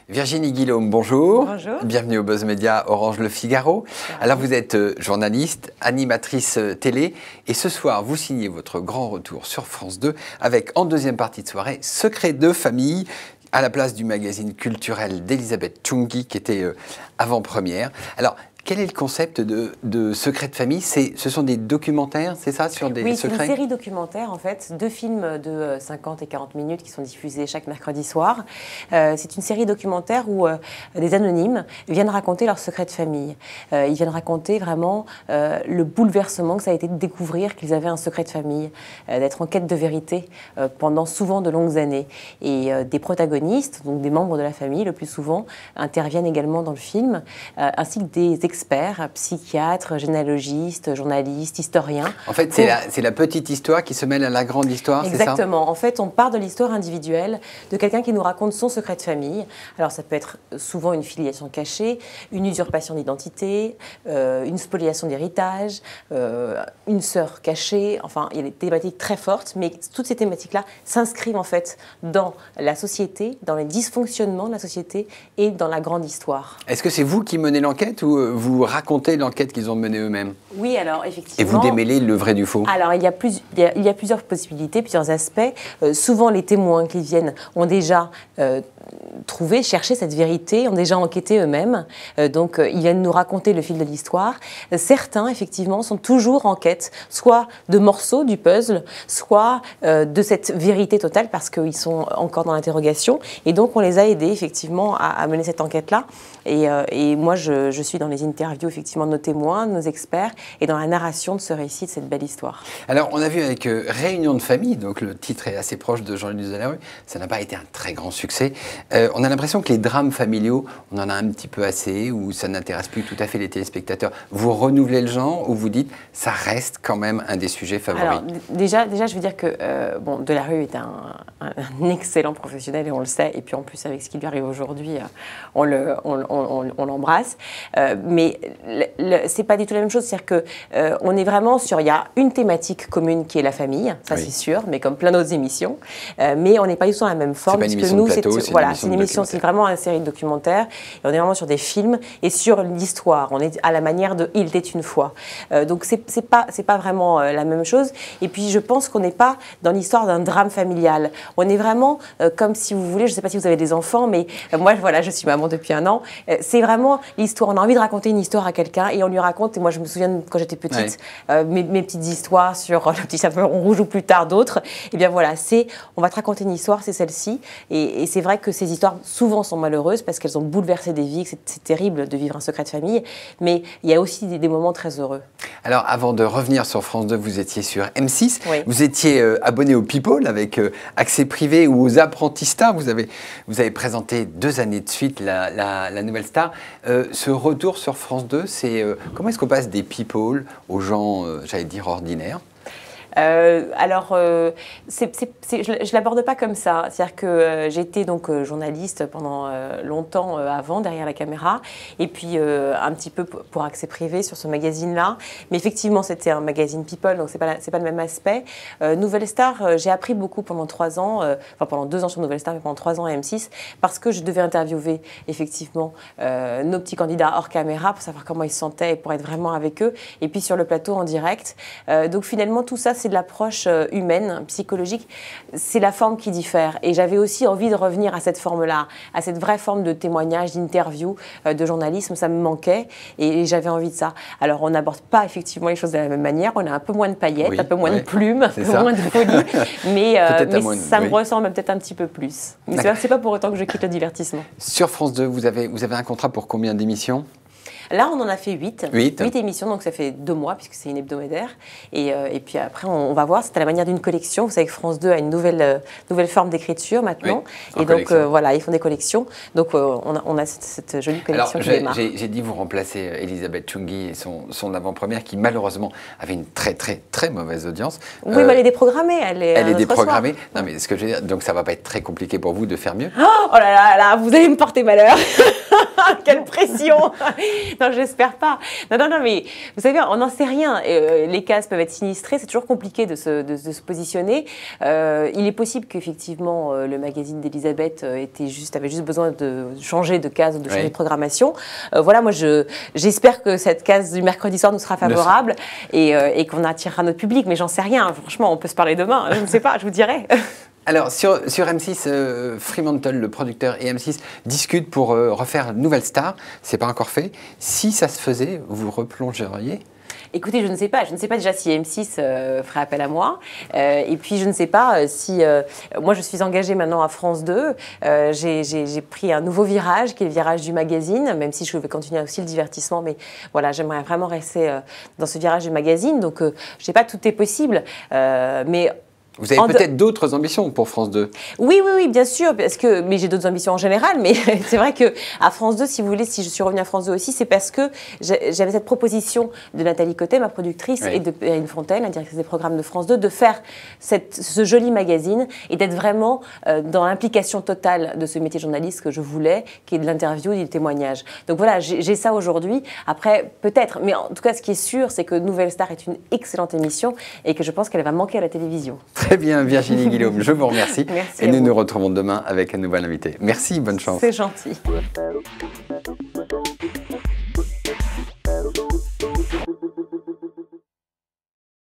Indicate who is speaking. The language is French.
Speaker 1: Virginie Guillaume, bonjour.
Speaker 2: Bonjour.
Speaker 1: Bienvenue au Buzz Média Orange Le Figaro. Alors vous êtes journaliste, animatrice télé et ce soir vous signez votre grand retour sur France 2 avec en deuxième partie de soirée Secret de famille à la place du magazine culturel d'Elisabeth Chungui qui était avant-première. Alors quel est le concept de Secret de famille? Ce sont des documentaires, c'est ça, sur des secrets?
Speaker 2: Oui, c'est une série documentaire, en fait, 2 films de 50 et 40 minutes qui sont diffusés chaque mercredi soir. C'est une série documentaire où des anonymes viennent raconter leurs secrets de famille. Ils viennent raconter vraiment le bouleversement que ça a été de découvrir qu'ils avaient un secret de famille, d'être en quête de vérité pendant souvent de longues années. Et des protagonistes, donc des membres de la famille, le plus souvent, interviennent également dans le film, ainsi que des experts, psychiatres, généalogistes, journalistes, historiens.
Speaker 1: En fait, c'est la petite histoire qui se mêle à la grande histoire, c'est ça?
Speaker 2: Exactement. En fait, on part de l'histoire individuelle de quelqu'un qui nous raconte son secret de famille. Alors, ça peut être souvent une filiation cachée, une usurpation d'identité, une spoliation d'héritage, une sœur cachée. Enfin, il y a des thématiques très fortes, mais toutes ces thématiques-là s'inscrivent en fait dans la société, dans les dysfonctionnements de la société et dans la grande histoire.
Speaker 1: Est-ce que c'est vous qui menez l'enquête ou vous racontez l'enquête qu'ils ont menée eux-mêmes?
Speaker 2: Oui, alors effectivement.
Speaker 1: Et vous démêlez le vrai du faux?
Speaker 2: Alors, il y a plusieurs possibilités, plusieurs aspects. Souvent, les témoins qui viennent ont déjà cherché cette vérité, ont déjà enquêté eux-mêmes. Donc, ils viennent nous raconter le fil de l'histoire. Certains, effectivement, sont toujours en quête, soit de morceaux du puzzle, soit de cette vérité totale, parce qu'ils sont encore dans l'interrogation. Et donc, on les a aidés, effectivement, à mener cette enquête-là. Et moi, je suis dans les interviews, effectivement, de nos témoins, de nos experts, et dans la narration de ce récit, de cette belle histoire.
Speaker 1: Alors, on a vu avec Réunion de famille, donc le titre est assez proche de Jean-Louis Delarue, ça n'a pas été un très grand succès. On a l'impression que les drames familiaux, on en a un petit peu assez, ou ça n'intéresse plus tout à fait les téléspectateurs. Vous renouvelez le genre, ou vous dites, ça reste quand même un des sujets favoris? Alors,
Speaker 2: déjà, je veux dire que Delarue est un excellent professionnel, et on le sait, et puis en plus, avec ce qui lui arrive aujourd'hui, on l'embrasse. Mais c'est pas du tout la même chose, c'est-à-dire qu'on est vraiment sur, il y a une thématique commune qui est la famille, ça oui, c'est sûr, mais comme plein d'autres émissions, mais on n'est pas du tout dans la même forme.
Speaker 1: C'est pas une émission de plateau,
Speaker 2: c'est une émission, c'est vraiment une série de documentaires, et on est vraiment sur des films et sur l'histoire, on est à la manière de Il était une fois. Donc c'est pas vraiment la même chose, et puis je pense qu'on n'est pas dans l'histoire d'un drame familial, on est vraiment comme si vous voulez, je ne sais pas si vous avez des enfants, mais moi voilà, je suis maman depuis 1 an, c'est vraiment l'histoire, on a envie de raconter une histoire à quelqu'un et on lui raconte, et moi je me souviens quand j'étais petite, mes petites histoires sur le petit chaperon rouge ou plus tard d'autres, et bien voilà, on va te raconter une histoire, c'est celle-ci, et c'est vrai que ces histoires souvent sont malheureuses parce qu'elles ont bouleversé des vies, c'est terrible de vivre un secret de famille, mais il y a aussi des moments très heureux.
Speaker 1: Alors avant de revenir sur France 2, vous étiez sur M6,
Speaker 2: oui,
Speaker 1: vous étiez abonné au People avec accès privé ou aux apprentis stars, vous avez présenté 2 années de suite la nouvelle star. Ce retour sur France 2, comment est-ce qu'on passe des people aux gens, j'allais dire, ordinaires?
Speaker 2: Alors, je ne l'aborde pas comme ça. C'est-à-dire que j'ai été donc journaliste pendant longtemps avant, derrière la caméra, et puis un petit peu pour accès privé sur ce magazine-là. Mais effectivement, c'était un magazine People, donc c'est pas le même aspect. Nouvelle Star, j'ai appris beaucoup pendant 3 ans, enfin pendant 2 ans sur Nouvelle Star, mais pendant 3 ans à M6, parce que je devais interviewer effectivement nos petits candidats hors caméra pour savoir comment ils se sentaient et pour être vraiment avec eux. Et puis sur le plateau en direct. Donc finalement, tout ça, c'est de l'approche humaine, psychologique, c'est la forme qui diffère. Et j'avais aussi envie de revenir à cette forme-là, à cette vraie forme de témoignage, d'interview, de journalisme, ça me manquait et j'avais envie de ça. Alors on n'aborde pas effectivement les choses de la même manière, on a un peu moins de paillettes, oui, un peu moins de plumes, un peu moins de folie, mais ça me ressemble peut-être un petit peu plus. Mais c'est pas pour autant que je quitte le divertissement.
Speaker 1: Sur France 2, vous avez un contrat pour combien d'émissions ?
Speaker 2: Là, on en a fait 8 émissions, donc ça fait 2 mois, puisque c'est une hebdomadaire. Et puis après, on va voir, c'est à la manière d'une collection. Vous savez que France 2 a une nouvelle forme d'écriture maintenant. Oui, et donc, voilà, ils font des collections. Donc, on a cette jolie collection qui démarre.
Speaker 1: J'ai dit vous remplacer Elisabeth Chungui et son avant-première, qui malheureusement avait une très, très, très mauvaise audience.
Speaker 2: Oui, mais elle est déprogrammée. Elle est
Speaker 1: déprogrammée. Non, mais ce que je veux dire, donc ça ne va pas être très compliqué pour vous de faire mieux.
Speaker 2: Oh là là, vous allez me porter malheur. Quelle pression! Non, j'espère pas. Non, mais vous savez, on n'en sait rien. Les cases peuvent être sinistrées, c'est toujours compliqué de se positionner. Il est possible qu'effectivement, le magazine d'Elisabeth avait juste besoin de changer de case ou de changer de programmation. Voilà, moi, j'espère que cette case du mercredi soir nous sera favorable et qu'on attirera notre public, mais j'en sais rien. Franchement, on peut se parler demain, je ne sais pas, je vous dirai.
Speaker 1: Alors, sur M6, Fremantle, le producteur, et M6 discutent pour refaire Nouvelle Star. C'est pas encore fait. Si ça se faisait, vous replongeriez?
Speaker 2: Écoutez, je ne sais pas. Je ne sais pas déjà si M6 ferait appel à moi. Et puis, je ne sais pas si... moi, je suis engagée maintenant à France 2. J'ai pris un nouveau virage, qui est le virage du magazine, même si je vais continuer aussi le divertissement. Mais voilà, j'aimerais vraiment rester dans ce virage du magazine. Donc, je ne sais pas, tout est possible. Mais...
Speaker 1: Vous avez peut-être d'autres ambitions pour France 2?
Speaker 2: Oui, bien sûr, mais j'ai d'autres ambitions en général, mais c'est vrai qu'à France 2, si vous voulez, si je suis revenue à France 2 aussi, c'est parce que j'avais cette proposition de Nathalie Cotet, ma productrice, et de Perrine Fontaine, la directrice des programmes de France 2, de faire ce joli magazine et d'être vraiment dans l'implication totale de ce métier de journaliste que je voulais, qui est de l'interview et du témoignage. Donc voilà, j'ai ça aujourd'hui. Après, peut-être, mais en tout cas, ce qui est sûr, c'est que Nouvelle Star est une excellente émission et que je pense qu'elle va manquer à la télévision.
Speaker 1: Très bien, Virginie Guillaume, je vous remercie.
Speaker 2: Merci
Speaker 1: et nous nous retrouvons demain avec un nouvel invité. Merci, bonne chance.
Speaker 2: C'est gentil.